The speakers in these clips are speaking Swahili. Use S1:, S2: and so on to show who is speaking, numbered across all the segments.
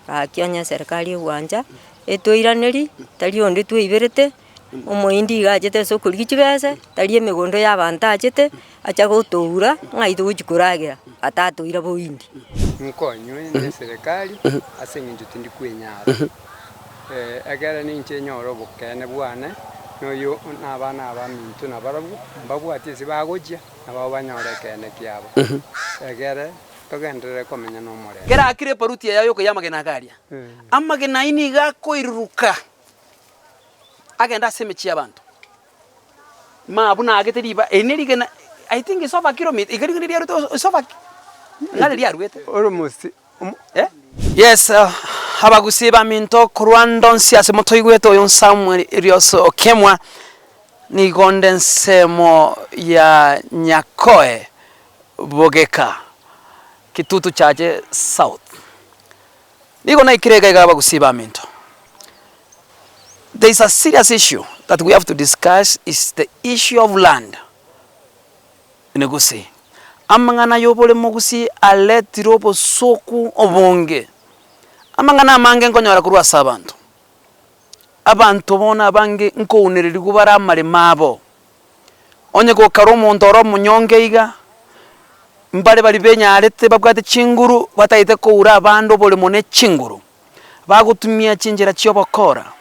S1: akionya serikali uwanja etwiraneri tari onde twibirete omoindi gajete so kurigicibese tari emegondo y'abantu ajete acha gotoura ng'aito gochikuragira atatuira boindi
S2: nkonywe ne serikali ase ng'incho tindi kwenyara agera ninche nyoro bokene bwane noyo n'abana abaminto nabarabu mbabwati ase bagochia nabo banyore kene kiabo agere togendere komenya nomore
S3: gera akire paruti yayo ko yamagena garia amagena ini gakoiruka agenda semechi abantu mabuna agete riba enirigena I think it's over kilometer igari ria ruto sofa ngale ria ruete
S2: almost
S3: yes abagusiba minto kurwandonsi ase moto igweto yon Samuel irioso okemwa ni gondensemo ya Nyakoe bogeka kitutu chaje south niko na ikirega igaba gusiba minto. There is a serious issue that we have to discuss is the issue of land in Egusi. Amangana yobole mogusi aletiro bosoku obonge. Amangana mange nkonyora kurwa sabantu. Abantu bona bange nkouniriri kubara mari mabo. Onye ko karomo ndoro munyonge iga. Mbale bali benya alete babwate chinguru bataite ko ura bando bole mone chinguru. Bagutumia chinjira cyobokora.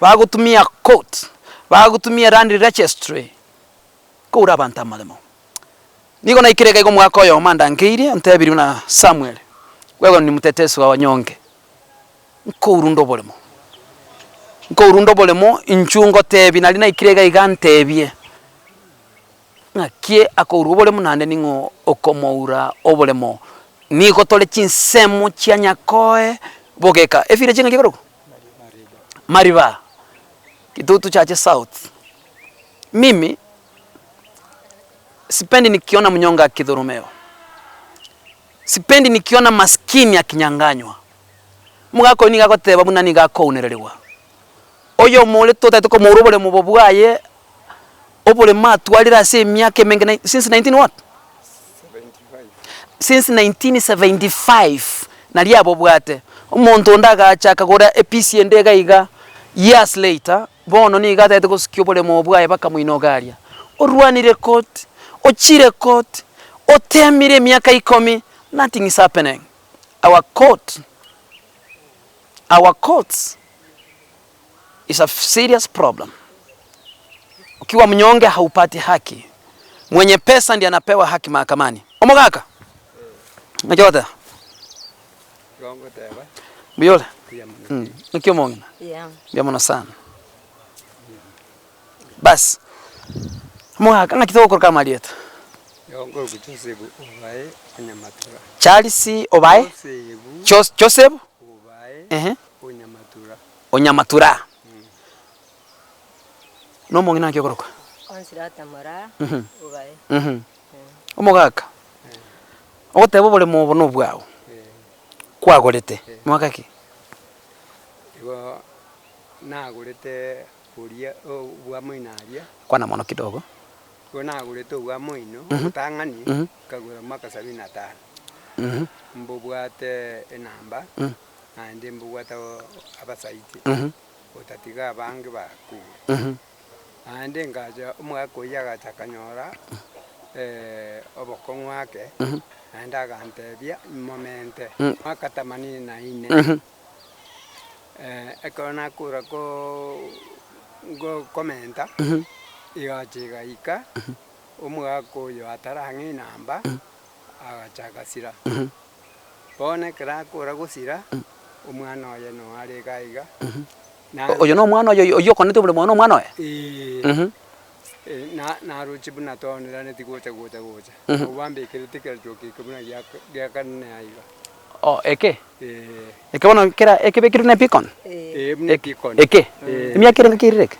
S3: Bagutumia court. Bagutumia land registry. Ko ura banta malemo. Niko na ikireka iko mwaka oyo manda nkeiri antebiri na Samuel. Wewe ni mtetesi wa wanyonge. Nko urundo bolemo. Nko urundo bolemo inchungo tebi nali na ikireka igantebie. Ngakie ako bolemo nande ningo okomoura obolemo. Niko tole chinsemo chia Nyakoe bogeka. Efire chinga kigoro? Mariba. Kitutu chache south. Mimi sipendi nikiona mnyonga akidhurumeo. Sipendi nikiona maskini akinyanganywa. Mugako ni gako teba buna ni gako unereriwa. Oyo mole tota toko morobole mubobwaye obole matwalira se myake mengene since 19 what?
S2: 75.
S3: Since 1975 nali abobwate. Omuntu ndaga achaka gora episi endega iga years later bono ni gata etoko sikobole mubobwaye baka muinogaria. Orwanire court ochire court otemire miaka 10 nothing is happening. Our courts is a serious problem. Ukiwa mnyonge haupati haki. Mwenye pesa ndiye anapewa haki mahakamani. Omogaka. Najota.
S2: Gongo teba.
S3: Biole. Nikio mongina.
S1: yeah
S3: Biamono sana. Bas. Omogaka ngakitoko kwa malieta.
S2: Gongo Joseph Obae Nyamatura.
S3: Charles Obae. Joseph
S2: Obae Nyamatura.
S3: Onyamatura. No mongina kyokoroka.
S1: onsirata mara Obae
S3: Omogaka. Otebo bole mobono bwao. Kwagorete. Mwakaki.
S2: Igo nagurete kuria bwa moinaria.
S3: Kwana mono kidogo.
S2: Igo nagurete bwa moino utangani kagura maka 75. Mbobwate enamba. Ande mbobwate abasaiti. Otatiga bange baku. Ande ngaja umwako yaga kanyora obokongwa wake anda gantebia momente makata 84 ekona kura ko go komenta igachiga ika umwako yo atarangi namba agachakasira bone kra kura gusira umwana oye no ari gaiga
S3: oyo no mwana oyo konete bule mwana omwana oyo
S2: na ruchibu na tonera ne tigocha obambe kritikal joki kubuna ya kanne aiga
S3: eke eke bono kera eke bekiru ne pikon
S2: pikon
S3: eke emia kera ngakirek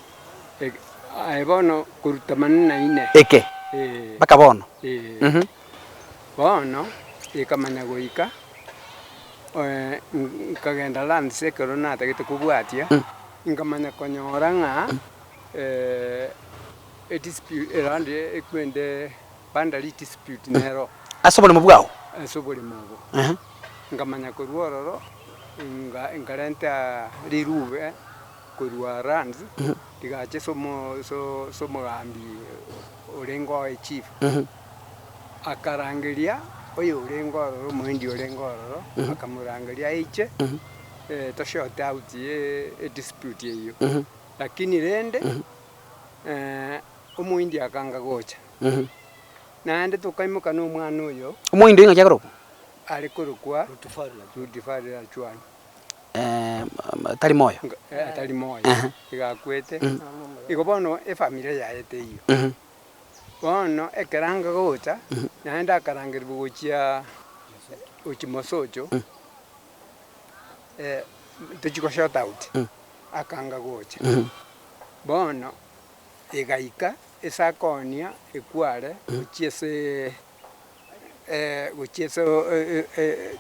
S2: ai bono kurutamanna ine
S3: eke baka bono
S2: bono ikamanya goika kagenda land sekero na tagite kubwatia ngamanya konyora nga dispute around ekwende bandali dispute nero
S3: asobole mu bwao
S2: asobole mugo ngamanya ko ruororo ngarenta rirube kurua runs tigache somo gambi orengo chief akarangeria oyo orengo ororo muindi orengo ororo akamurangeria iche toshort out e dispute iyo lakini rende omuindi akanga gocha nande tukaimuka n'omwana oyo
S3: omuindi inga chagoro
S2: ari kurukwa rutifari achwana
S3: tari moyo
S2: atari moyo igakwete igo bono efamilia yaete iyo bono ekeranga gocha nande akarangerwa gochia ochimosocho tuchiko short out akanga gocha bono igaika esakonia ekware gochiese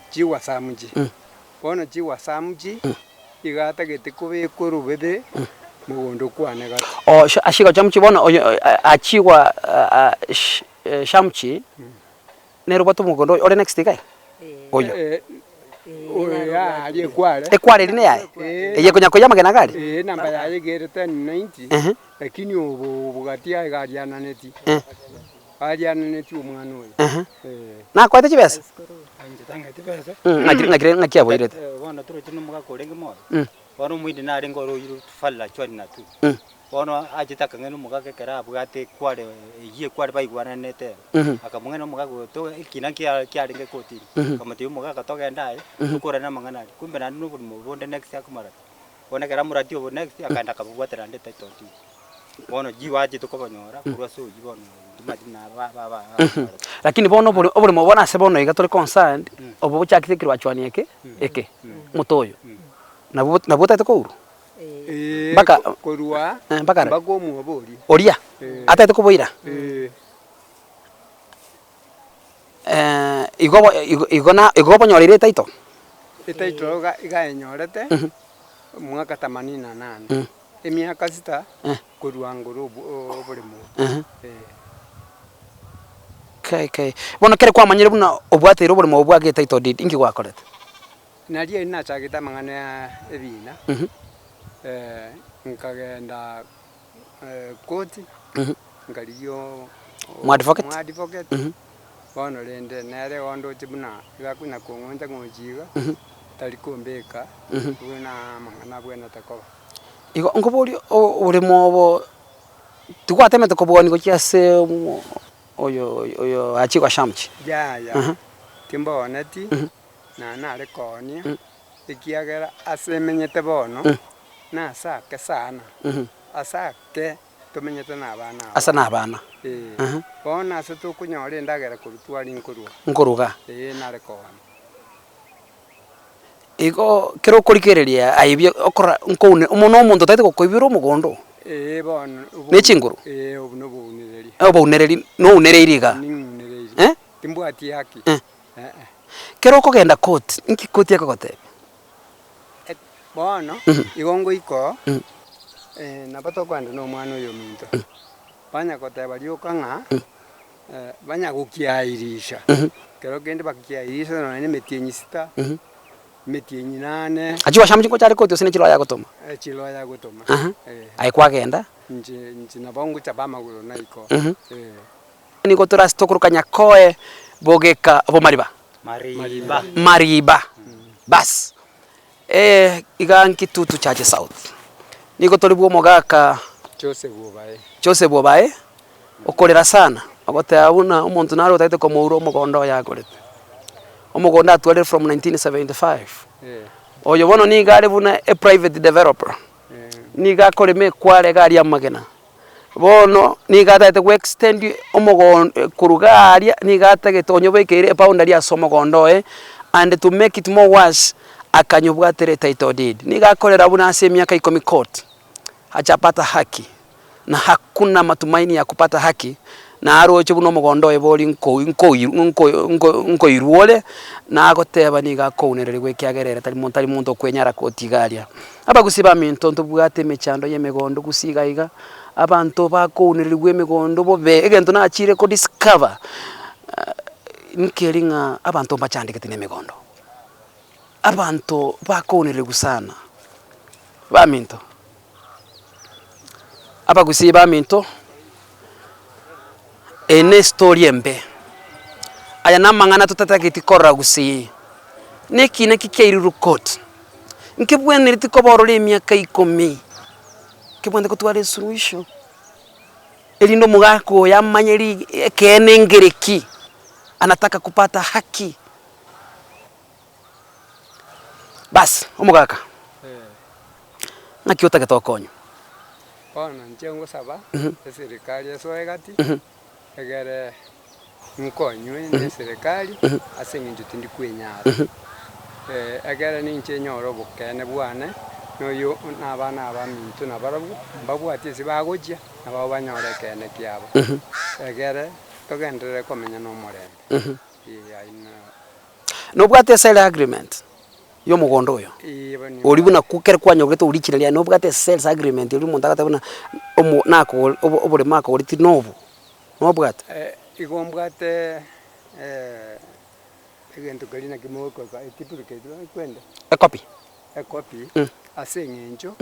S2: chiwa samji bono chiwa samji igata gete kubikwa rubebe mugondo kwane gata
S3: ashiga chamchi bono achiwa shamchi nero bato mugondo ore next guy oyo
S2: oya ali kware
S3: ekware line yae eye kunya koyama gena gari
S2: namba yaye gerete 90 lakini obugatia igariana neti ariana neti omwana oyo
S3: na kwete chibesa
S2: tanga tibesa
S3: ngakia boirete
S4: bona turo tino muga korenge mo bona muindi na rengo ro yiru falla chwani na tu bona ajitaka ngeno muga kekera bugate kware yiye kware baigwana nete akamunga no muga to ikina kia renge koti kamati muga katoga ndaye ukora na mangana kumbe na nubu mubonde next akumara bona kera murati obo next akanda kabugwatera ndete toti bona jiwaje tukobanyora kurwa so jibono
S3: lakini bono obuli mubona se bono iga tuli concerned obo buchakithikirwa chwani eke mutoyo nabuta itokouru baka
S2: korua
S3: baka
S2: bako muobori
S3: oria ata itokoboira igo bonyorire taito
S2: etaito iga enyorete mwaka 88 emiaka sita korua ngoro obuli mu
S3: kai bono kere kwamanyire buna obwatire obuli mo obwage taito did ingi gwakorete
S2: naria inachagita mangana ya ebina nkagenda koti ngaliyo advocate bono rende nere ondo chibuna igakuna kungonja ngojiga tari kumbeka buna mangana bwena takoba
S3: igo ngobori uri mobo tugwateme tukoboni go chiase oyo achigwa shamchi
S2: ya timbo oneti na nare konia ikiagera asemenyete bono na sake sana asake tumenyete na abana
S3: asa na abana
S2: bona se tukunyore ndagera kurutwari
S3: nkuruga
S2: nare konia
S3: igo kero kurikereria aibye okora nkone umuntu omuntu taite kokoibira omugondo
S2: bono
S3: ne chinguru
S2: obuno bunireri
S3: obunereri no unereiriga
S2: timbwati yaki
S3: kero kogenda court inki court yakogotebe
S2: bono igongo iko nabato kwanda no mwana oyo minto banya koteba liokanga banya gukiairisha kero kende bakiairisha no ne metienyista metienyi 8
S3: achiwa shamchi ko chari court osine chilo ya gotoma
S2: chilo ya gotoma
S3: ai kwagenda
S2: nje na bongo chabama gulo na iko
S3: ni gotora stokurukanya koe bogeka bo mariba bas iganki tutu chache south niko tolibwo mogaka Joseph Obae okorera sana agote abuna umuntu naro taite ko muuro mugondo yakorete omugondo atwere from 1975 oyo bono ni gari buna a private developer ni gakore me kware gari amagena bono ni gataite ku extend omugondo kurugaria ni gatagete onyobekeire Pr Ondari asomogondo and to make it more worse akanyobwatere title deed ni gakorera buna ase miaka 10 court hajapata haki na hakuna matumaini ya kupata haki na aroche buno mugondo ebori nko iruole na agoteba ni gakonerere gwekiagerera tari muntu kwenyara kotigaria abagusiba minto ntubwate mechando yemegondo gusigaiga abantu bakonererwe emegondo bobe egento na achire ko discover nkeringa abantu bachandike tine megondo abantu bakoneregu sana baminto abagusi baminto ene story embe aya namangana tutatagiti korra gusi neki kikeiru court nkibwene ritikoboro emyaka 10 kibwende kutwara solution elindo mugako yamanyeri kene ngereki anataka kupata haki bas umugaka nakiota getokonyo
S2: Bona njengo saba serikali esoegati egere nkonywe ne serikali asenginjo tindi kwenyara egere ninche nyoro bukene bwane noyo nabana abamintu nabarabu mbabwati sibagojia nabo banyore kene kiabo egere togendere komenya no murembe
S3: no bwate sale agreement yo mugondo oyo oribuna kukere kwanyogete urikireria no bwate sales agreement uri muntu akatabona nako obure mako uri tinobu no bwate
S2: igombwate egento kalina kimoko ka etipurike kwenda a copy asengenjo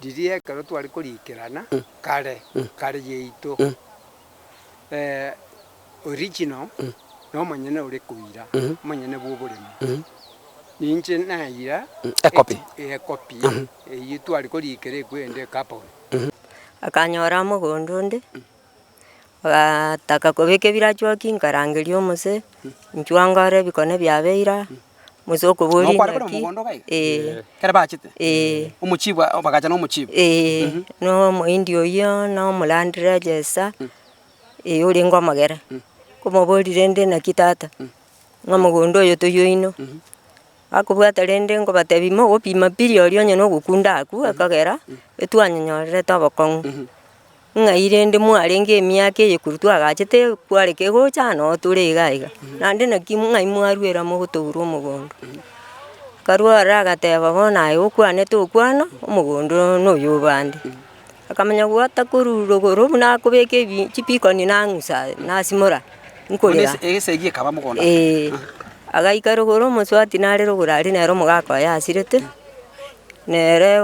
S2: dirie karo twali kurikirana kare yeito original no manyene uri kuira manyene bwobulimo ninche naira
S3: a copy
S2: yitu ali kurikire kwende kapo
S1: akanyora mugondo ndi ataka kubike birachwa kinkarangerio Mzee nchwangare bikone byabeira Mzee okuburi
S3: kare bachite umuchibwa obagacha no umuchibwa
S1: no muindi oyo no mulandira jesa uri ngomagere kumobori rende na kitata ngamugondo oyo toyoino akubwata rende ngo batebimo opima period onye no gukunda aku akagera etwanyorere tabakon ngairende mwarenge emyaka yekurutu agachete kwareke gocha no turigaiga nande nakimu ngai mwarwera muguturu umugondo karwara agateba bona ayukwane tukwana umugondo no yubandi akamenya gwata kururuguru na kubeke chipikoni na ngusa na simora nkorera
S3: egesegie kaba mugondo
S1: agaikaruguru muswati nare rugurari nero mugako yasirete nere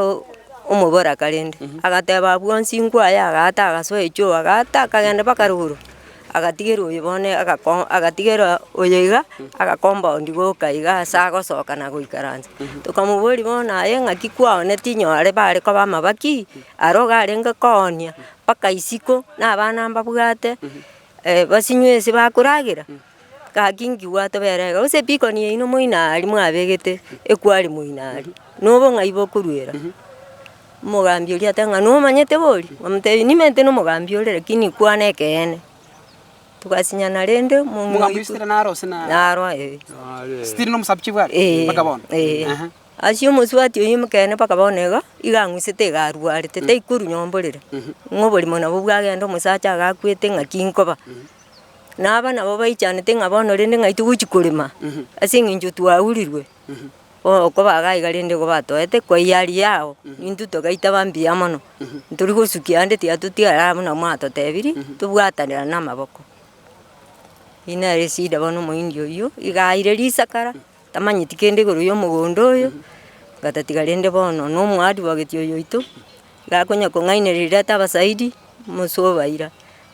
S1: umubora karende agateba bwonsi ngwaya agata agasoecho agata akagenda bakaruguru agatigero yibone agatigero oyega agakomba ndigo kaiga sago soka na guikaranza tukamubori bona yenga kikwao netinyore bare ko bamabaki aroga arenga konia paka isiko na bana mbabugate basinywese bakuragira kakingi wato berega use bikoni ino muinari mwabegete ekwari muinari nobo ngaibo kurwera mugambi uri atanga no manyete bori amte ni mente no mugambi uri lakini kwane kene tukasinyana rende
S3: mugambi istira naro sina
S1: naro
S3: stiri no musabchibwa bakabona
S1: asio muswati oyo mukene bakabonega igangwisete garwari tete ikuru nyomborere ngobori mona bubwagenda musacha agakwete ngakinkoba naba nabo baichanete ngabono rende ngaitu guchikurima asinginjo twaurirwe ko bagaigarende go batoete ko yari yao intu togaita bambia mono nturi gusukia ande tia tutiara muna mwato tebiri tubwatanira na maboko ina resida bono muindio yo igaire risakara tamanyiti kende goro yo mugondo yo gatatigarende bono no mwadi wagetio yo itu gakonya ko ngainerira tabasaidi musobaira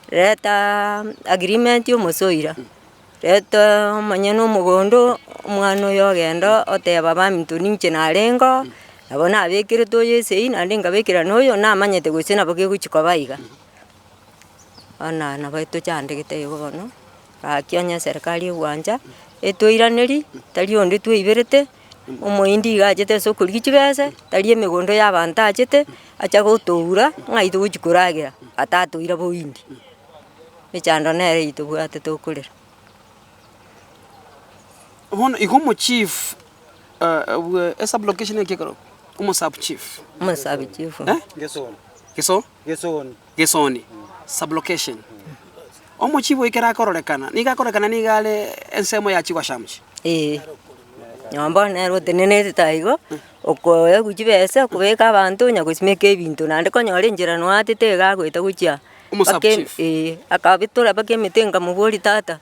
S1: reta agreement yo musoira reta manyano mugondo mwana yo genda oteba bamintu ninche narengo abona abekire toyese ina ndinga bekira noyo na manyete gusena boke guchiko baiga ana na baito chande gitego bono akionya serikali uwanja etoiraneri tali onde tuiberete umuindi gajete so kurigicibese tali emigondo y'abantu ajete acha gotoura ngaitu guchikuragira atatu ira boindi echando nere itubwate tokurera
S3: hono ikomo chief esa location yake como sub chief gesoni sub location omo chief ikera kororekana nigale ensemo ya chikwa shamchi
S1: nyamba nero tenene taigo okoya guchibese kubeka abantu nyagusimeke ebintu nande konyore njira no atete gagwita guchia akabitura bakemitenga mubori tata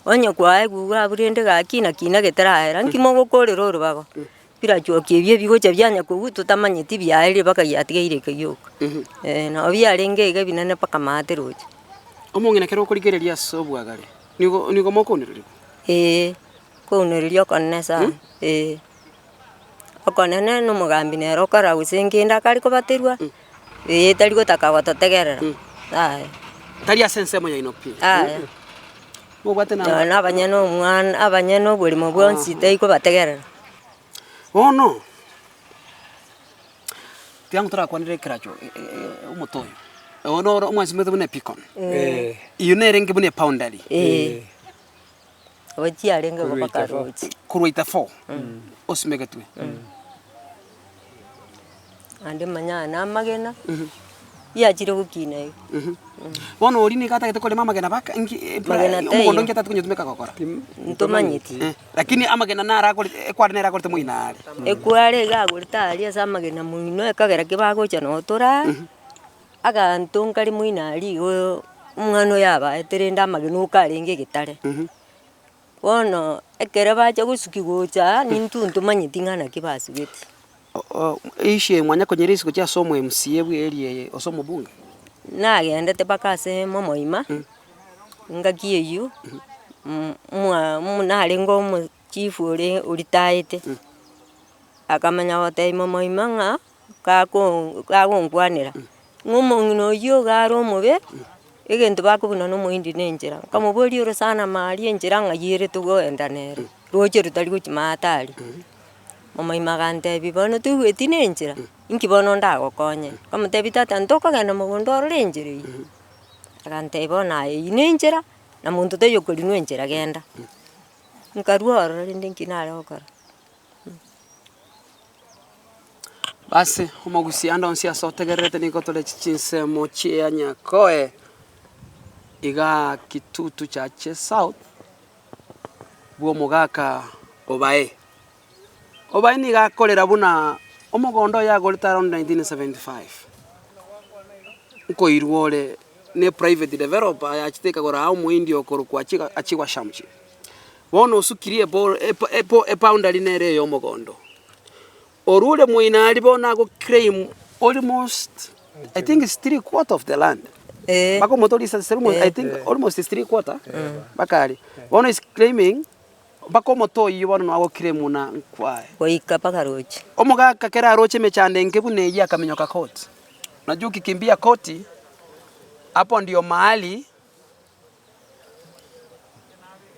S1: Onye kwae guga burende gakina kina getaraera nkimo gukorera urubago. Pira chokie bigocha byanya kugu tutamanyiti byaire baka yatige kayoko. No byarenge ga binane paka materoje.
S3: Omongena kero kurigereria sobwagare. Nigo mokonereri.
S1: Konererio konesa. Okonene no mugambi nero kara usengenda kari kobaterwa. Tari gotaka gototegerera.
S3: Tari asensemo ya inopi. Mobate na
S1: abanyano mwana abanyano buri mu bwonsi teiko bategerera.
S3: No. Tiangu tora kwanire kiracho umutoyo. Ono omwansi mete bune picon. Iyune renge bune Pr Ondari.
S1: Ochi arenge bakarochi.
S3: Kuruita 4. Osmega tu.
S1: Ande manya na magena. Ya chiro kukina.
S3: Wono ori ni kata ketokole mama gena baka ingi umugondo ngeta tukunyotumeka kokora.
S1: Ntomanyiti.
S3: Lakini amagena nara ko ekware nera korte muinare.
S1: Ekware ga gorta ali asa magena muino ekagera kibago chano tora. Aga ntonkari muinari go umwana yaba eterenda magenu karenge gitare. Wono ekere bacha gusuki gocha nintuntu manyiti ngana kibasugeti.
S3: Ishe mwanya konyerisi kucha somo Mzee bwerie osomo bunge.
S1: Nagenda tebakase momoima. Ngakiye yu. Narengo mu chief uri taite. Akamanya wote momoima nga kakongwanira. Ngomongino yo garo mobe. Egento bakubuna no muindi nenjera. Kamubori oro sana mali enjera ngayire tugoenda nere. Roche rutari kuchimatari. Mama imagante bibono tuweti nenjera. Inkibono ndagokonye. Kamute bitata ntoka gana mugondo renjeri. Agante bona inenjera na muntu teyo kuri nwenjera genda. Nkaruoro rindi kinare okora.
S3: Basi omogusi anda onsia sotegerete nikotole chichinse mochi ya Nyakoe. Iga kitutu chache South. Buo mogaka Obae. Obae ni gakorera buna omogondo ya golita around 1975. Uko irwole ne private developer ya chiteka gora au muindi okoro kwa achigwa shamchi. Wono usukirie Pr Ondari nere yo mogondo. Orule muinari bona go claim almost I think it's 3/4 of the land. Bako motori sa Sermonattes I think almost is 3/4. Bakari. Wono is claiming bako moto yibono nawo claim na nkwae.
S1: Koika pakarochi.
S3: Omoga kakera aroche mechande nkebune ya kamenyoka court. Unajua ukikimbia koti hapo ndio mahali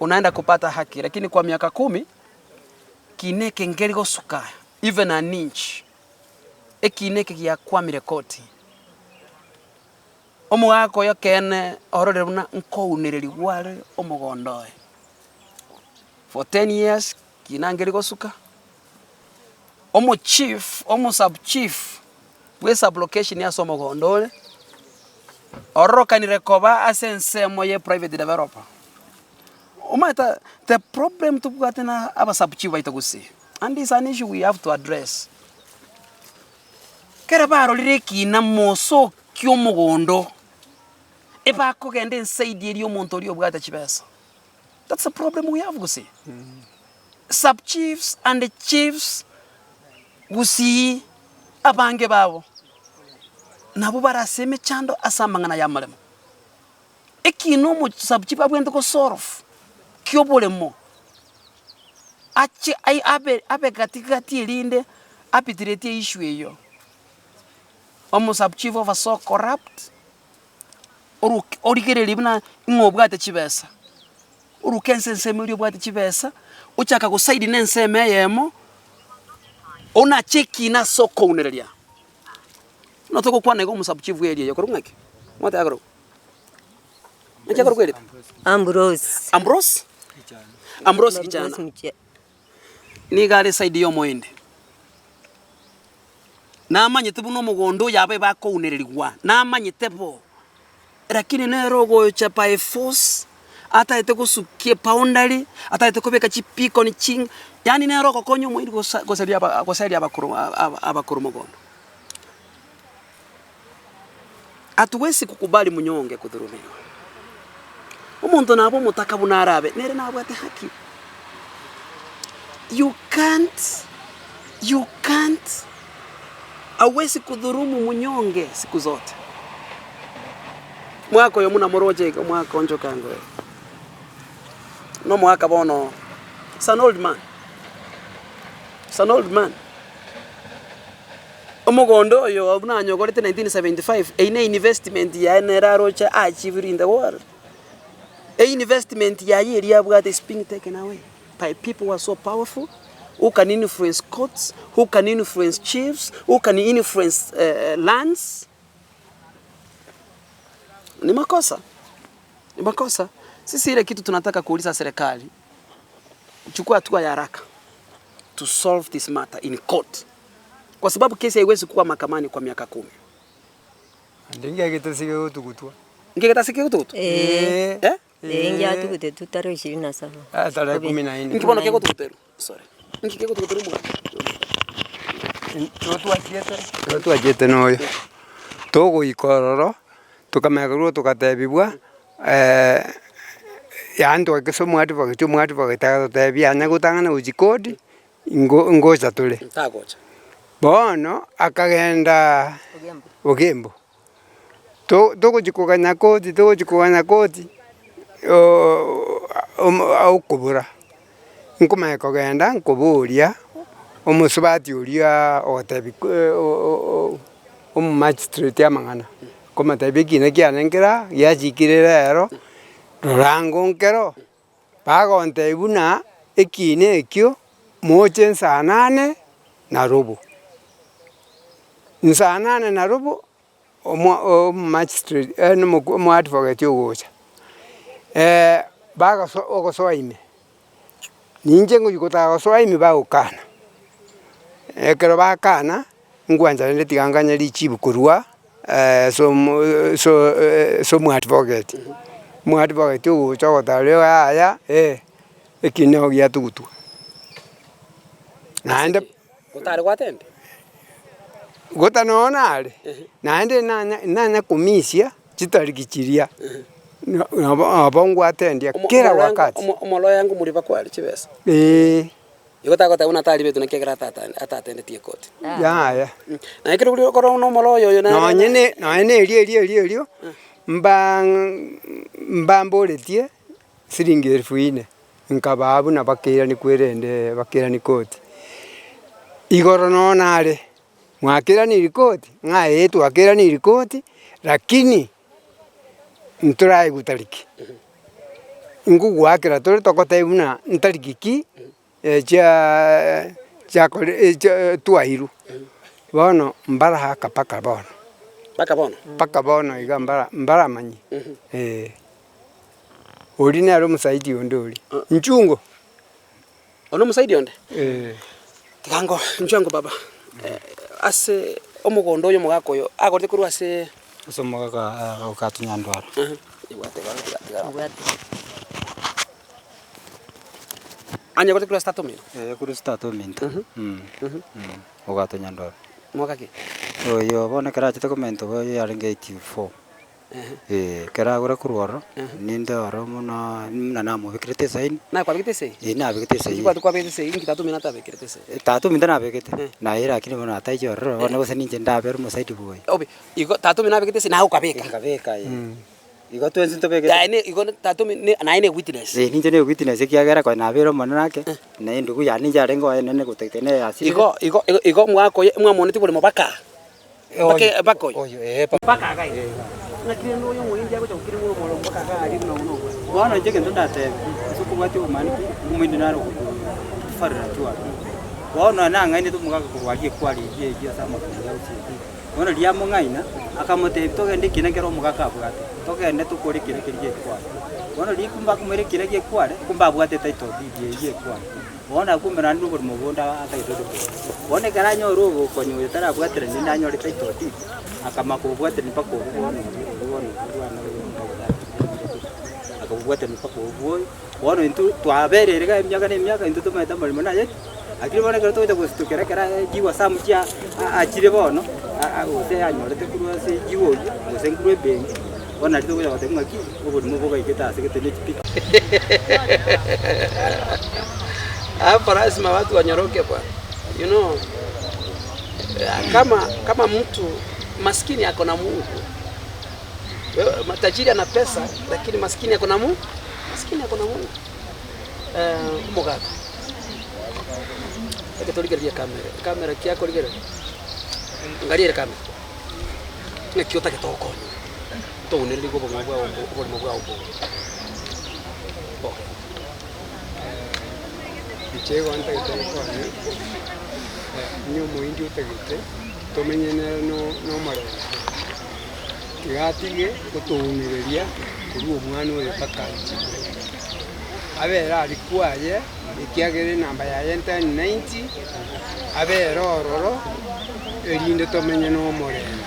S3: unaenda kupata haki, lakini kwa miaka 10 kineke ngerigo suka even an inch ekineke ya kwa mirekoti omwako yakene orore buna nkounireri gware omogondoe for 10 years kinangerigo suka omo chief omo sub chief we sub location ya somo gondole oroka ni rekoba asense moye private developer. Umata the problem to gatena aba sub chief itagusi, and this is an issue we have to address. Kera baro lireki na moso kyo mogondo eba ko gende inside eri omonto ri obwata chibesa. That's a problem we have gusi. Sub chiefs and the chiefs gusi abange babo nabo baraseme chando asamangana ya malemo ekino mo sub chief abwende ko solve kyo bolemo achi ai abe katikati elinde apitirete issue eyo omo sub chief of so corrupt orikere libna ngobwate chibesa urukense nseme uri bwate chibesa uchaka go side nenseme yemo ona cheki na soko unereria notoko kwa nego mu sub chief area yokoro ngaki mwata agro Mchaka kweli Ambrose kijana ni gale side yo moende na manyete buno mugondo yabe bako unererirwa na manyete bo lakini nero go chapa e force ata ete kusukie Pr Ondari ata ete kubeka chipiko ni ching yani nero ko konyo moindi go salia abakuru mugondo atuwezi kukubali munyonge kudhulumiwa. Omuntu nabo mutaka bunarabe nere nabwate haki. You can't awezi kudhurumu munyonge siku zote. Mwako yo muna moroje mwako onjo kango. No mwaka bono. It's an old man. Omugondo yo abunanyo gorete 1975 eine investment ya nerarocha achieve in the world. A investment ya yeri abwate is being taken away by people who are so powerful, who can influence courts, who can influence chiefs, who can influence lands. Ni makosa. Sisi ile kitu tunataka kuuliza serikali. Chukua hatua ya haraka to solve this matter in court. Kwa sababu kesi haiwezi kuwa mahakamani kwa miaka 10.
S2: Ndingegetasike gutukutwa.
S3: Ngegetasike gutukutwa?
S1: Ingia tukute tutaro 27.
S2: Tarehe 14.
S3: Nkibono kego tukutero. Sorry. Nkikego tukutero mwa.
S2: Tutu ajete noyo. Togo ikororo tukameguru tukatebibwa yandu akisomo mwati bagitaga tebia nya gutangana ujikodi ngoza tule.
S3: Tagocha.
S2: Bono akagenda Ogembo. Togujikuganya koti. Au kubura. Nkuma kugenda nkuburia omusubati uria otebi magistrate amangana. Kuma tebiki na kianengera yajikire rero rurango nkero bagonte ibuna ekine ekyo moche saa 8 na robo. Saa 8 na robo magistrate no advocate yogocha baga ogosoime ninje nguyukota gosoime bagukana ekero bakana ngwanja le tiganganya lichibu kurwa so advocate yogocha gotale aya ekine ogia tugutu naende
S3: Utari gwatende.
S2: Gotanonale naende nanya kumisia chitarikichiria abongo atendia kila wakati
S3: omolo yangu muri bakwali chibesa igotagota una tali betu nakegera atatende tie koti
S2: ya
S3: na ikiro kuri koro no molo yo
S2: no nyene elio mbamboletie siringi 1000 nkababu na bakira ni kwerende bakira ni koti igoro no nale mwakira ni rikoti ngaetu akira ni rikoti lakini nturai gutariki ngugwakira tore tokota ibuna ntariki ki cha tuairu bono mbara haka paka bono iga mbara manyi orina ro musaidi ondori nchungo
S3: ono musaidi onde tigango nchungo baba ase omugondo yo mugako yo agorite kuru ase
S4: Somogaka okatunyandwara.
S3: Anya gorite kuru stato mino.
S4: Kuru stato minta. Okatunyandwara.
S3: Mwaka ki?
S4: Oyo bona karaje to komento bo yaringe 84. Kera gora kurwaro ninde oro muna namo bikirete sain
S3: Na kwa bikirete sai?
S4: Na bikirete sai.
S3: Kwa kwa bikirete sai ingi tatu mina ta bikirete sai.
S4: Tatu minta na bikirete. Na ira kini bona tai jorro ona go sanin jenda ber mo saidi boy.
S3: Obi igo tatu mina bikirete sai na kwa bika.
S4: Ka bika igo tu ensin to bikirete.
S3: Ya ine igo tatu na ine witness.
S4: Ninje ne witness kiagera kwa na bero manake. Na ndugu ya ninja rengo nene gutetene asili.
S3: Igo mwako mwamonete bole mabaka. Bako.
S4: Oyo
S3: baka gai. Na kile no yo mwindi yako chokiri mulo mulo mpaka gali no no.
S4: Wana jege ndonda te. Suku bati umani umindi naro. Farira tuwa. Wana nanga ine tumuga kurwagie kwali ye sama kuyachi. Wana dia mungaina akamote togende kinengero mugaka bwate. Togende tukuri kire kwa. Wana likumba kumere kire kwale kumba bwate taito ye kwa. Wana kumera ndu bur mugonda ataito. Wana garanyo rogo konyo tara bwate ni nanyo taito ti. Akamako bwate ni pako. Akabuate mpaka uboi wano intu twaberere ga emyaka intu tumeta muri mona yet akiri bona kero toita gustukera kera jiwa samkia achire bono ose anyorete kurwa se jiwo ose ngurwe bengi Ona ritu kuja watenga ki obo muboga iketa asekete pika.
S3: Hapa lazima watu wanyoroke bwana. You know, kama mtu maskini ako na Mungu. Matajiri ana pesa lakini maskini ako na Mungu. Maskini ako na Mungu. Mugaka. Ekatoligeria kamera kiako ligera. Angalia kamera. Nekiota kitoko. Tone ligo bwa mugwa.
S2: Ichego anta kitoko ne. Nyomo indio tegete. Tomenyene no mare. Tigatige gutuunireria kuri omwana uri pakanji. Abera alikwaye ikiagere namba ya 1090 abera ororo erinde tomenye no morende.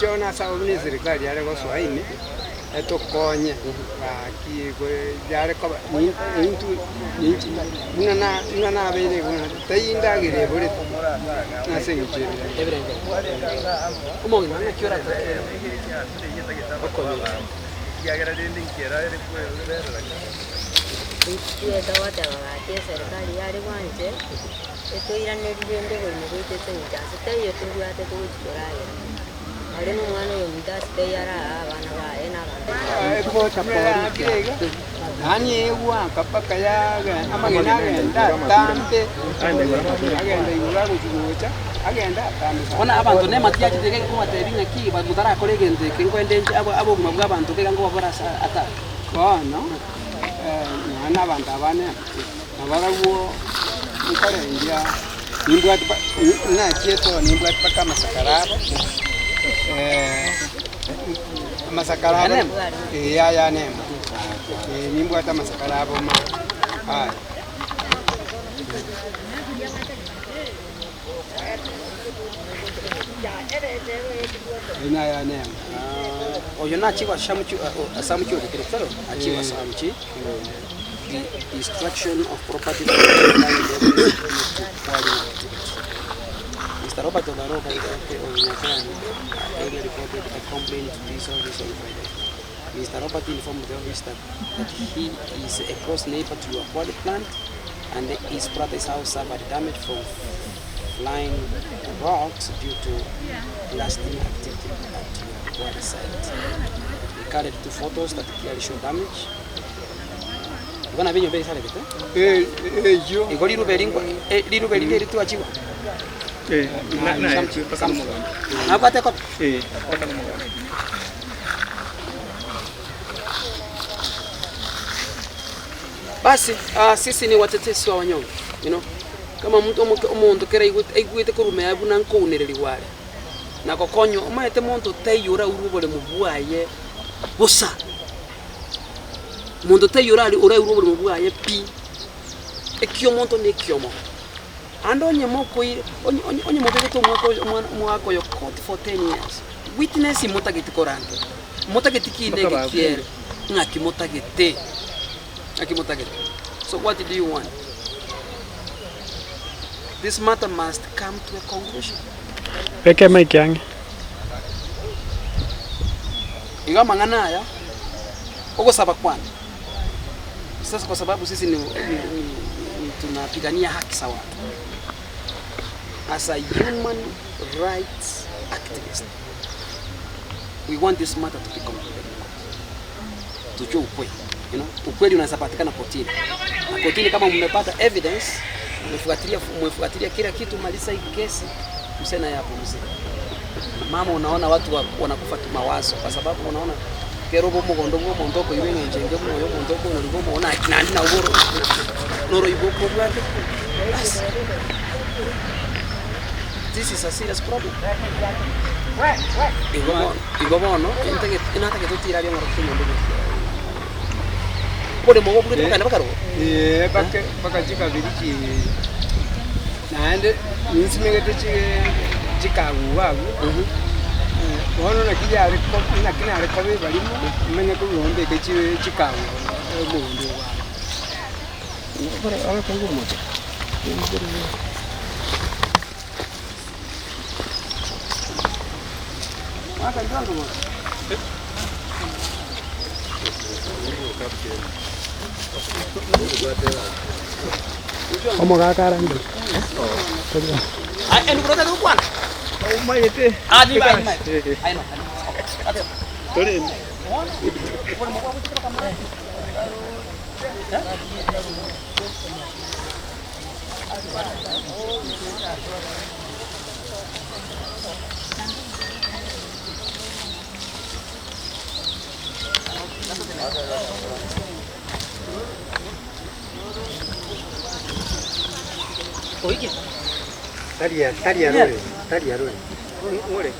S2: Jona sabuni serikali yale go swaini etokonye aki go yale ko nintu nina abere go tayinda gere bore na sengiche ebrenge umongi na kiora
S5: kiagera dinding kera ere
S1: Ikienda watagagatie serikali yari wanje etwiranirire ndego imugwitete njasite iyo tugwate tugukuraye ari mu mwana yo mudasite yara abana bae n'abantu
S2: kaporiga nani ewa kapaka yaga amagena agenda tambe agenda yura kujucha agenda tambe
S3: ona abantu ne matia kitege kumateringa ki bagutara kolegende kengwendenje abo mabwa abantu kega ngo babara ata
S2: no na abantu abane abarawo mukarengia nimbwa na kieto nimbwa paka masakarabo masakarabo ya nema nimbwa hata masakarabo ma ina ya nema
S3: oyo nachiwa shamuchi asamuchi obukirekero achiwa samuchi the destruction of property Mr. Robert Obaro by reported a complaint to this office on Friday. Mr. Robert informed the office that he is a close neighbor to your quarry plant and his brother's house suffered damage from flying rocks due to blasting activity at your quarry site. He carried 2 photos that clearly show damage. Gonna be your base
S2: yo
S3: igori ruberingo ritu achiwa na kwate kwa basi sisi ni watetesi wa wanyonge, you know, kama mtu kera igwite kurume abu nanko unereri wale na kokonyo umaete muntu tayura urubole mubwaye busa muntu tayura ali ura urubole mubwaye pi ekyo muntu ne kyomo andonye moko onye mobile to mwako yo court for 10 years witness imotageti korante motageti kinege kiere ngaki motageti so what do you want? This matter must come to a conclusion.
S5: Peke mic yangu.
S3: Iga mangana haya uko saba kwana. Sasa kwa sababu sisi ni tunapigania haki sawa. As a human rights activist, we want this matter to be concluded. Tujue ukweli, you know, ukweli unasapatikana kotini. Na kotini kama mmepata evidence, mmefuatilia kila kitu, malisa hii kesi, msena yapo mzee. Mama, unaona watu wanakufa kimawazo kwa sababu unaona kerobo mogondongo mondoko iwe njenge moyo mondoko nolibo ona kinandi na uboro noro iboko bwande. This is a serious problem. Igobono inataka tutira byo ngorokinyo ndugu. Bode mogo budi kana bakaro.
S2: Baka jika biriki. Naende nisimegete chikagu wagu. Wono na kijya ariko na kina ariko balimo menye ko rombe ke chikagu mundo wa. Bore ala ko ngomoto.
S5: Omo kakarande.
S3: Ai, enu kurota tu kuan.
S5: Mayete.
S3: Di bai. Ai no.
S5: Tore.
S3: Oike.
S2: Taria rore. Ore.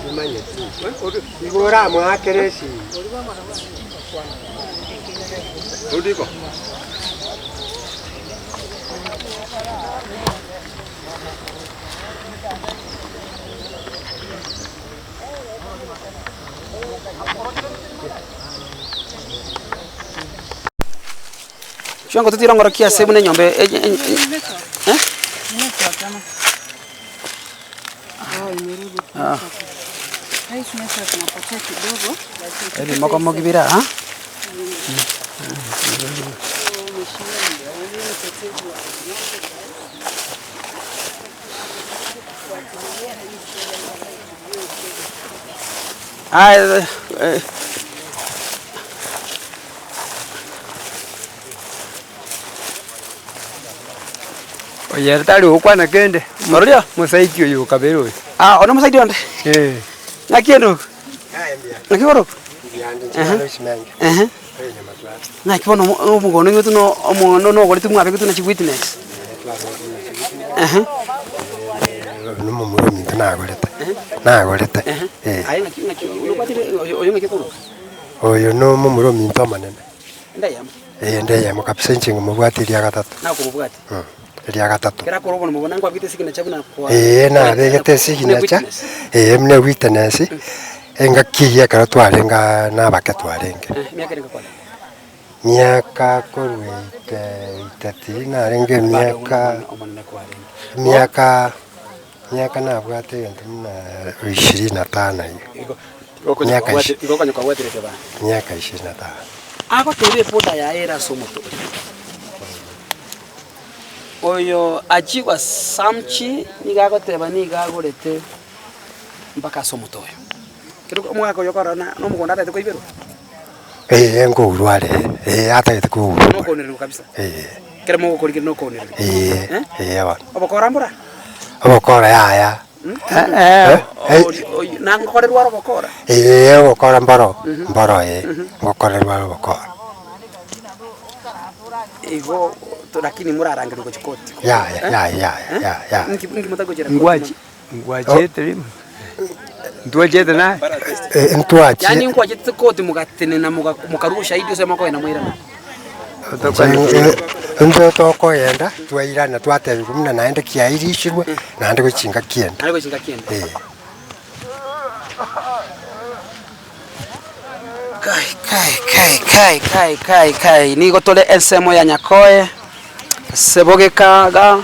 S2: Imanye tu. Igora mwa keresi.
S5: Rodiko.
S3: Shwango tutirongora kiasi mune nyombe Eli moko mogibira ha?
S2: Oye, tari ukwana kende.
S3: Marudia?
S2: Musaiki uyu kabero.
S3: Ona musaidi onde? Nakiendo. Nakigoro. Nakibono omugono nyoto no omono no gori tumwa beku tuna chi witness.
S2: Numu murumi nagorete. Nagorete.
S3: Ai naki unokwatire oyo ngekoro.
S2: Oyo no mumurumi ntomanene.
S3: Ndayama.
S2: Ndayama kabisa nchinga mubwatiria gatatu.
S3: Nakububwati.
S2: Ria gatatu.
S3: Kera korobo mubona ngwa bite sikina chabuna kwa.
S2: Na begete sikina cha. Mne witness. Engakiria kara twarenga na bakatwarenge.
S3: Miaka renga kwa.
S2: Miaka korwete itati na renge miaka na bwate ntumna 25 hiyo. Miaka 25.
S3: Ako tebe poda ya era somoto. Oyo achiwa samchi nigagoteba nigagorete mpaka somoto oyo. Kero mwaka oyo korona no mugonda ate koibero.
S2: Ngo urware. Ata ko urware.
S3: No konerero kabisa. Kero mo ko no konerero.
S2: Aba.
S3: Obokora mbura.
S2: Obokora ya.
S3: Na ngokorerwa obokora.
S2: Obokora mbaro. Mbaro ngokorerwa obokora.
S3: Ego lakini murarangira ko chikoti.
S2: Ya.
S3: Ngi mutagojera.
S2: Ngwaje trim. Ndwaje tena. Ntwaje.
S3: Yani ngwaje koti mugatene na mukarusha idi usema ko ina mwirana.
S2: Ndo toko yenda twairana twatebe kumuna naende kiairishirwe naende guchinga kienda.
S3: Ari guchinga kienda. Kai nigo tole ensemo ya nyakoe sebogekaga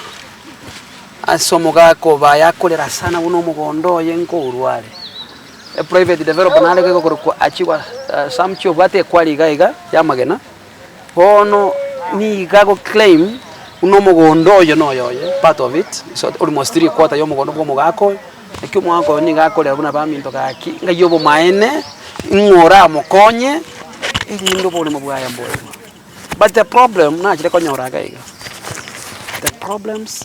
S3: asomoga ko bayakolera sana buno mugondo yengo urware a private developer nale ko achiwa samcho bate kwali gaiga yamagena bono ni gago claim uno mugondo yo no yo part of it so almost 3/4 yo mugondo bo mugako ekyo mwako ni gakolera buna baminto gaki ngayobo maene ngora mukonye ilindo bole mabwaya mbole. But the problem na chile konyora gaiga. The problems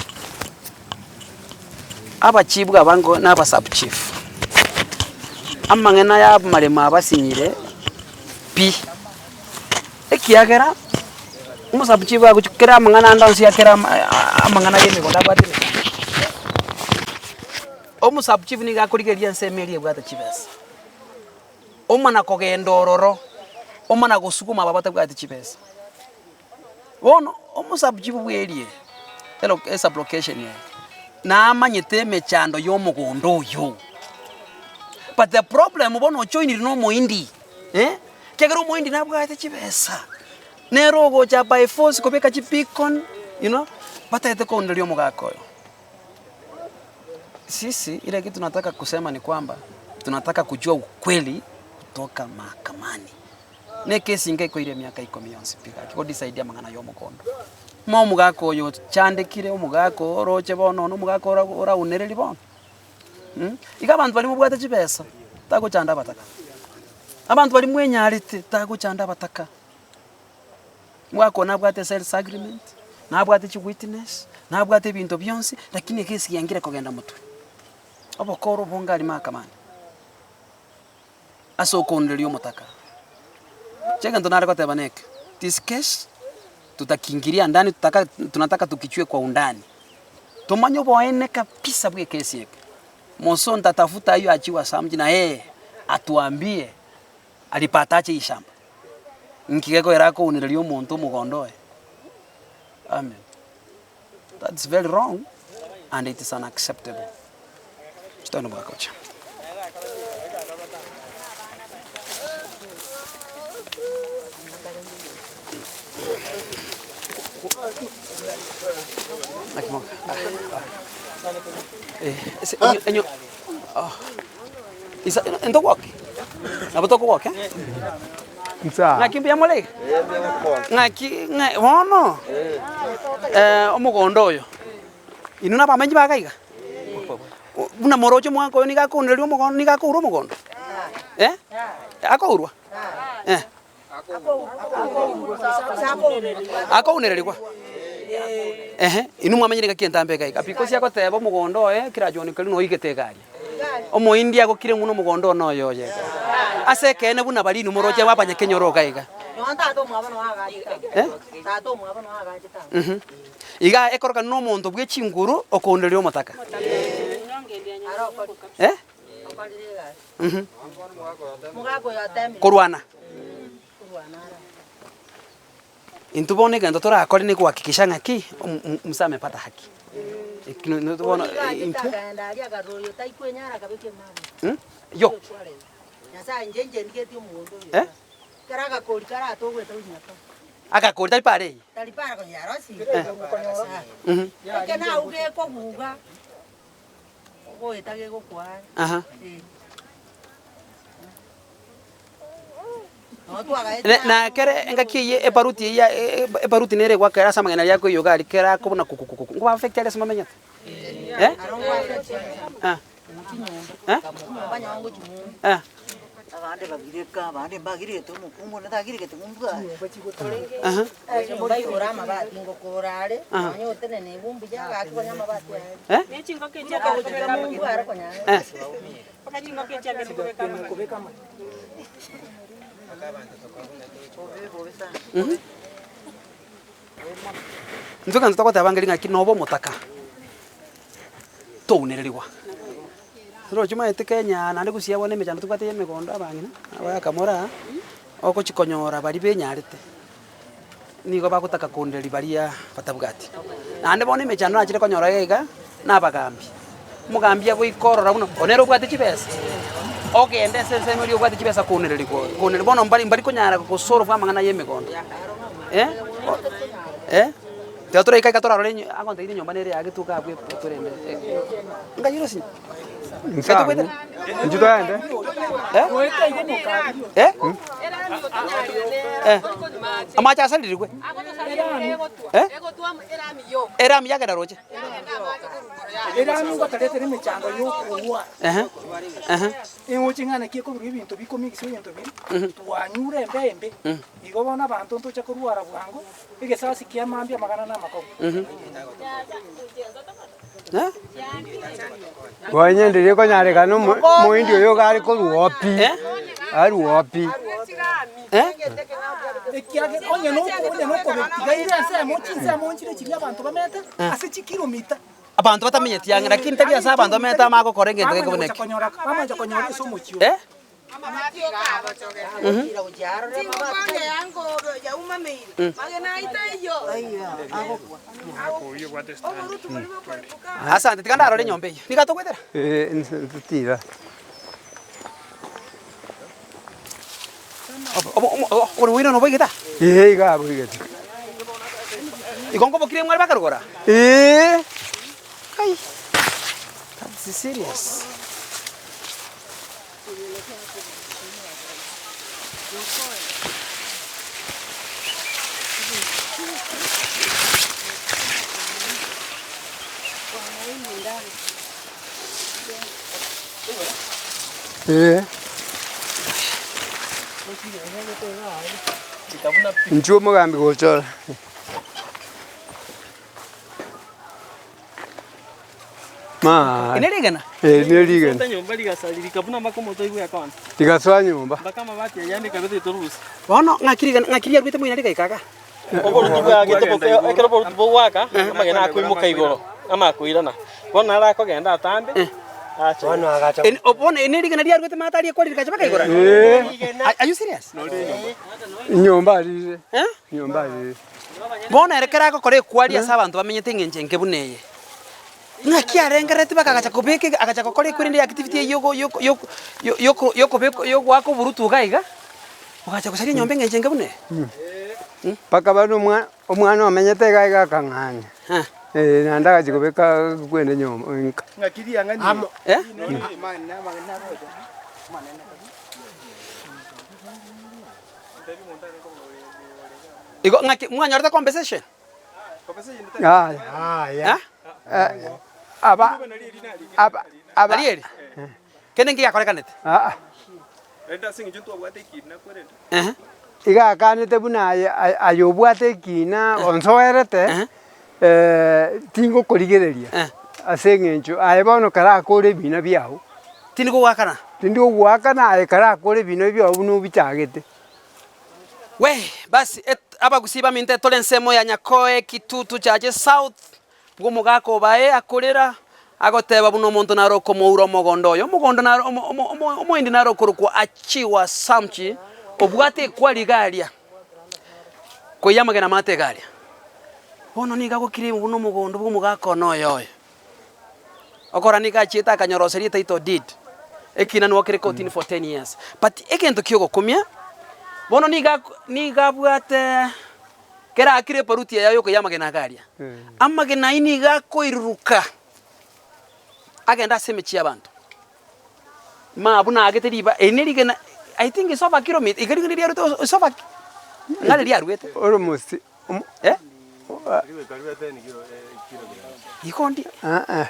S3: aba chibwa bango na aba sub chief. Amangena ya marema abasinyire pi. Ekiagera umu sub chief agukira amangana ndansi yakera amangana yeme konda batire. Umu sub chief ni gakurigeria nsemeri bwata chibesa. Omana kogendororo omana gusukuma babata bwati chibesa wono omusabujibu bwerie elo esa blockation ye na amanyete mechando yo mugondo yo but the problem bono join no moindi kegero moindi na bwati chibesa nero go cha by force kopeka chipikon bata ete ko ndio mugakoyo sisi ile kitu nataka kusema ni kwamba tunataka kujua ukweli kutoka mahakamani. Ne kesi inga iko ile miaka 10 yonse pika kiko decide amangana yo mukondo mo mugako yo chandekire umugako roche bono no mugako ora unereri bono iga abantu bali mubwate chibesa tago chanda bataka abantu bali mwenyarite tago chanda bataka mwako nabwate sales agreement nabwate chi witness nabwate bintu byonse lakini kesi yangire kogenda mutwe abokoro bongali mahakamani asokondelio mutaka cheka ndo naleko tebaneke this case tutakingiria ndani tunataka tukichue kwa undani tumanyo boene kabisa bwe kesi yake moso ntatafuta hiyo achiwa samji na atuambie alipataje hii shamba nkigeko erako unelio muntu mugondoe amen that's very wrong and it is unacceptable stone bakocha Enyo isa ento walk naboto ko walk
S2: Mzee.
S3: ngakimbia mole wono omugondo oyo inuna bamenyi bagaiga una morocho mwako yo nigakunelio omugondo nigakurwa omugondo akourwa akounererigwa inu mwamenyereka kientambe gaiga because yako tebo mugondo kirajoni kali no igete gari omo india go kire muno mugondo no yoye ase kene buna bali inu moroche wapanya kenyoro gaiga iga ekoroka no muntu bwe chinguru okonderio motaka kurwana intubone gando tora akori ni kuhakikisha ngaki Mzee amepata haki nutubona intu yo karaga kori kara to gweta unyaka akakori talipare ko yarosi kana uge ko buga go etage go kwa na kere ngakiye eparuti nere kwa kera samangana yako yo gari kera ko na kukukuku ngo affect ale samamenya abande bagireka abande bagirete umukungu natagireke tumumbuga mbai orama bati ngo korare anyo tenene bumbu jaga akibanya mabati nechingo kecha ka kujika mungu ara konya pakachingo kecha ke kubeka ma nzoka nzotako tabangeli ngaki nobo mutaka to unererigwa ro chuma etekenya nande kusiabone mechano tukwate yemegondo abangina aba kamora oko chikonyora bali benyarite nigo bakutaka kunderi balia batabugati nande bone mechano achire konyora gega nabagambi mugambia bwo ikorora buno onero bwate chibesa ogende sense muri bwate chibesa kunererigwa kunere bono mbali konyara kusoro bwa mangana yemegondo teatro ikaika torarore agonte ine nyomba nere agituka abwe torende ngayiro si Nsabu. Njuto yande? Amacha asali dirigwe. Erami yaga daroje. Erami ngotalete ni mechango yo kuwa. Inguchingana kiko ibintu bikomikise ibintu biri. Tuwanyure mbembe. Igobona abantu ntocha kuruara bwango. Igesasi kiamambia magana na makoko.
S2: Wanyende reko nyareka no muindi oyo gari ko ruopi. Aruopi.
S6: Ekiage onye no ko gaira se mochinza monchire chiria abantu bamete ase chikilomita.
S3: Abantu batamenyeti yanga lakini tabia za abantu bameta mako korenge ndege kuboneka.
S6: Bamanja konyora so mochio. Asante tikanda arore nyombe iyo nikatokwetera
S2: ntutira
S3: obo wino no boigeta
S2: iga boigeta
S3: ikongo bokire mwari bakarugora Ai, that's serious.
S2: Nchuo mugambi gochora. Ma.
S3: Inerigana?
S2: Inerigana.
S5: Sasa nyumba ligasali kabuna makomo toibu ya kwanza.
S2: Ligaswa nyumba.
S5: Baka mabati yandi kabete torusi.
S3: Bono ngakiri arwite mwina rikaikaga.
S5: Obolo tibu ya geteboke ekero bolo tibu waka amagena akuimuka igoro ama akuirana. Bona ara kogenda atambe. Acha. Bona agacha.
S3: Obona inerigana ri arwite matari kwali rikacha bakaigora. Are you serious?
S2: Nyumba rire. Nyumba rire.
S3: Bona erekera ko kore kwali asa abantu bamenyete ngenje nkebuneye. Ngakiarengerete bakagacha kubeke agacha kokore kuri ndi activity yoko wako burutu gaiga. Ugacha kusari nyombe ngenje nkebune.
S2: Paka bano omwana omenyete gaiga kang'anya. Nandaga chikubeka kwende nyumba.
S5: Ngakiri angani.
S3: Igo mwanya rata compensation.
S2: Aba
S3: Ariel. Kenen ki yakore kanete.
S5: Enda singi juntu abwate kidna kwerenda.
S2: Iga kanete buna ayobwate kina onsoerete tingo korigereria. Asengencho ayebono kara kore bina biaho.
S3: Tinigo wakana.
S2: Tindigo wakana ay kara kore bina biaho bunu bichagete.
S3: We basi abagusiba minte tolensemo ya Nyakoe Kitutu chaje South. Bwo gako Obae akorera agoteba buno muntu naroko mouro mogondo yo mugondo na omoindi naroko ko achiwa samchi obwate kwali galia ko yamagena mate galia bono niga gukiri buno mugondo bwo gako no yoyo okora niga chita kanyoroseri taito did ekina no kire kotini for 10 years but ekento kyogo kumya bono niga bwate kera akire paruti ya yoko yamagena galia amagena ini gako iruruka agenda semechi abantu ma abuna agete riba enerigena I think it's over kilometer igari ri aruto it's over ngale ri aruete
S2: Almost
S3: ikondi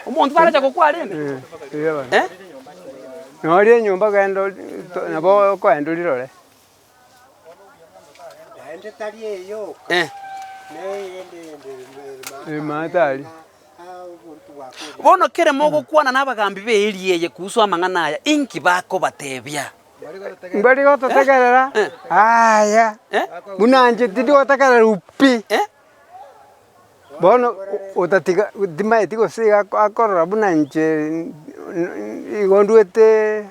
S3: umuntu baraja kokwalende
S2: nori nyumba gendo nabo ko endo rirore
S7: ende tari eyo
S2: matari
S3: bono kere mogo kwana nabagambi beeriye kuhusu amang'ana aya inki bako batebya
S2: ngari goto tegerera aya bunanje tindi gotegerera upi bono utatiga dimaiti gosiga akorora bunanje igondwete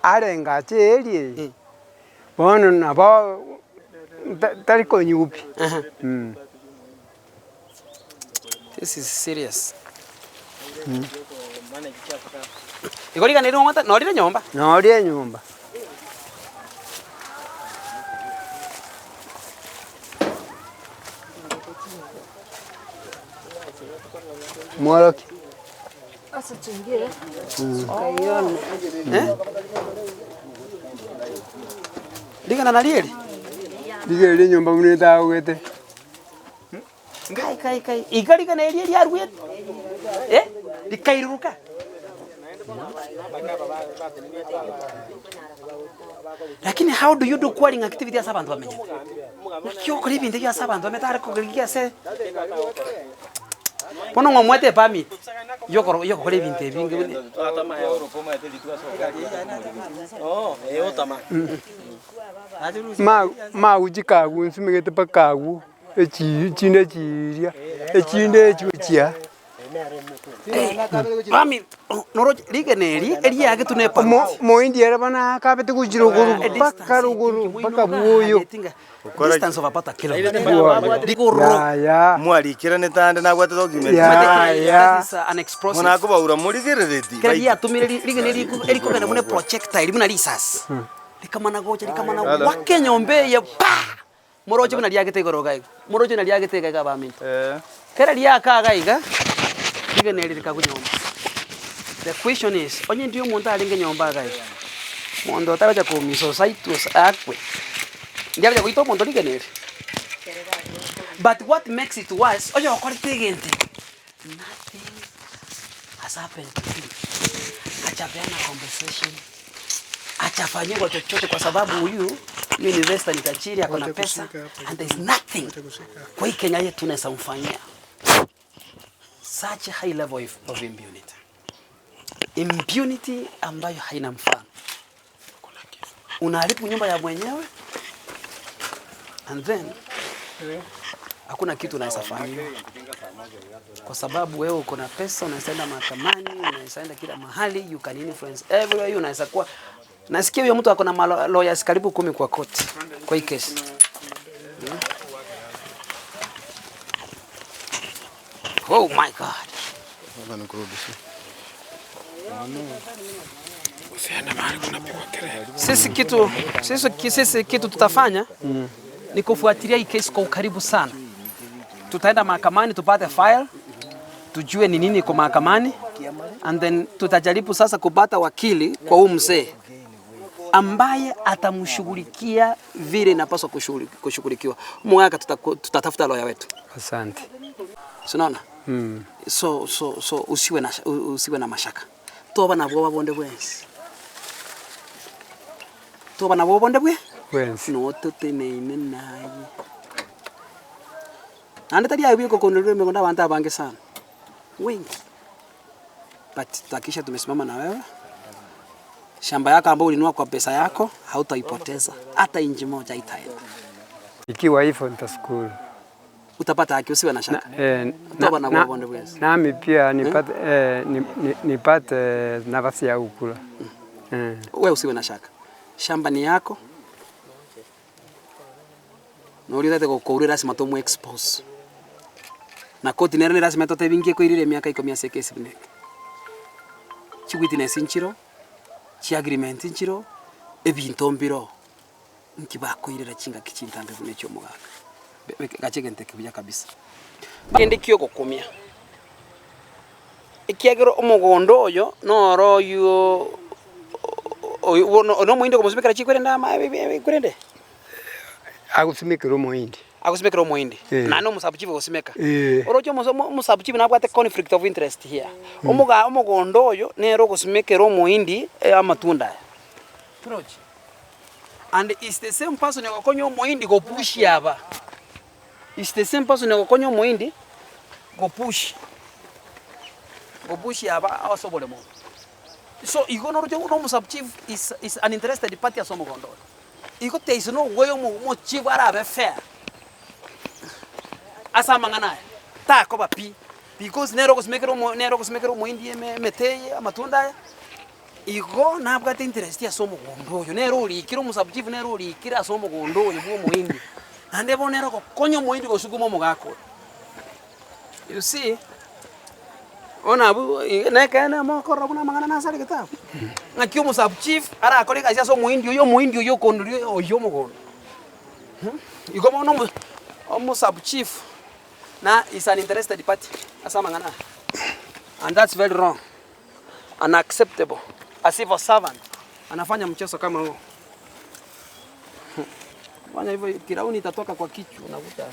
S2: arenga cherie bono nabo tari konyupi
S3: This is serious. Igoriga nero ngata norire nyomba.
S2: Norire nyumba. Mwaloki.
S1: Asa chingie. Kaiona.
S3: Liga na narieri.
S2: Ligeri nyumba muneta ugete.
S3: Kai. Igariga na eri arwet. Likairuka. Lakini how do you do calling activity ya sabantu bamenye? Nakyo kuri binde ya sabantu bametara ko giriya se. Pono ngomwete permit. Yoko kuri binde bingi.
S5: Atama ya Europa ma eteli tu aso. Oh, otama.
S2: Ma ujikagu nsumegete pakagu. Echinde chiria. Echinde chuchia.
S3: Mami, noro ligeneri eri yake tunepa.
S2: Mo indiera bana kapete kujiruguru bakaruguru bakabuyo.
S3: Distance of about a kilometer.
S2: Ya.
S5: Mwali kira netande na gwate document.
S3: That is an explosive.
S5: Mona kuba ura muri zirereti.
S3: Kari ya tumire ligeneri eri ko kana mune projectile muna risas. Likamana gocha likamana wake nyombe ya pa. Moroje buna liagete goroga. Moroje na liagete ga baminto. Kera liaka gaiga. Ligeneri likagunyomba. The question is, onye ndiyo muntu alinge nyomba gaiga. mondo tabaja ko mi society akwe ndiabaja kuito mondo ligenere. But what makes it worse, oyo okorite gente, nothing has happened to him. Achapeana conversation, achafanywa chochote kwa sababu huyu ni investor ni tajiri akona pesa and there is nothing. Kwa hii Kenya yetu tunaweza mfanyia such a high level of impunity. Impunity ambayo haina mfano. Unaharibu nyumba ya mwenyewe and then hakuna kitu unaweza fanya. Kwa sababu wewe uko na pesa, unaenda mahakamani, unaenda kila mahali, you can influence everywhere, unaweza kuwa. Nasikia huyo mtu akona lawyers karibu 10 kwa koti kwa hii kesi. Oh my God. Sisi kitu tutafanya ni kufuatilia hii kesi kwa ukaribu sana. Tutaenda mahakamani tupate file, tujue ni nini iko mahakamani, and then tutajaribu sasa kupata wakili kwa huyu mzee ambaye atamshughulikia vile inapaswa kushughulikiwa. Mwaka tutatafuta lawyer wetu.
S2: Asante.
S3: Unaona? So usiwe na mashaka. Toba na bwo babonde bwensi. Toba na bwo bonde bwe?
S2: Bwensi.
S3: No tuteneine naye. Ande tadi ayo biko konolwe mekonda abantu abange sana. Wengi. But takisha tumesimama na wewe. Shamba yako ambayo ulinunua kwa pesa yako hautaipoteza. Hata inji moja itaenda.
S2: Ikiwa hivyo nitashukuru.
S3: Utapata haki, usiwe na shaka. Toba na bwo bonde bwensi.
S2: Nami pia nipate nafasi ya kukula.
S3: Wewe usiwe na shaka. Shamba ni yako. Na ulitete kukurira lazima tomu expose. Na koti nere lazima tote bingie kuirire miaka iko 100 kesi bineke. Chigwitine sinchiro. Chi agreement inchiro. Ebinto mbiro. Nkibako irira chinga kichintambe bunecho mugaka. Gachegente kibya kabisa. Kende kiyo gukumia. Ikiagero omugondo oyo noro yo ono muinde kumusumikira chikwenda kurende.
S2: Agusumikira omuindi.
S3: Agusumikira omuindi. Na no musabuchive gusimeka. Orocho musabuchive nabwate conflict of interest here. Omugondo oyo nero gusumikira omuindi amatunda. Proche. And it's the same person yakokonyo omuindi go push yaba. It's the same person yakokonyo omuindi go push. Go push yaba awasobole mo. So igono rojo no musabchief is an interested party asomo gondo. Iko there is no way mo chief arabe fair. Asa mangana. Ta ko bapi because nero kusimekero mo indie meteye amatunda. Igo nabwa te interest asomo gondo. Yo nero likiro musabchief nero likira asomo gondo yo mo indi. Ande bo nero ko konyo mo indi go sugumo mo gako. You see? Ona abu nekana mo korabuna mangana nasali kitabu. Ngakyo mo sub chief ara akole kazi aso muindi yo kondrio oyo mo gono. Igo mo no mo sub chief na is an interested party asa mangana. And that's very wrong. Unacceptable. As if a servant anafanya mchezo kama huo. Fanya hivyo kirauni itatoka kwa kichwa unakuta.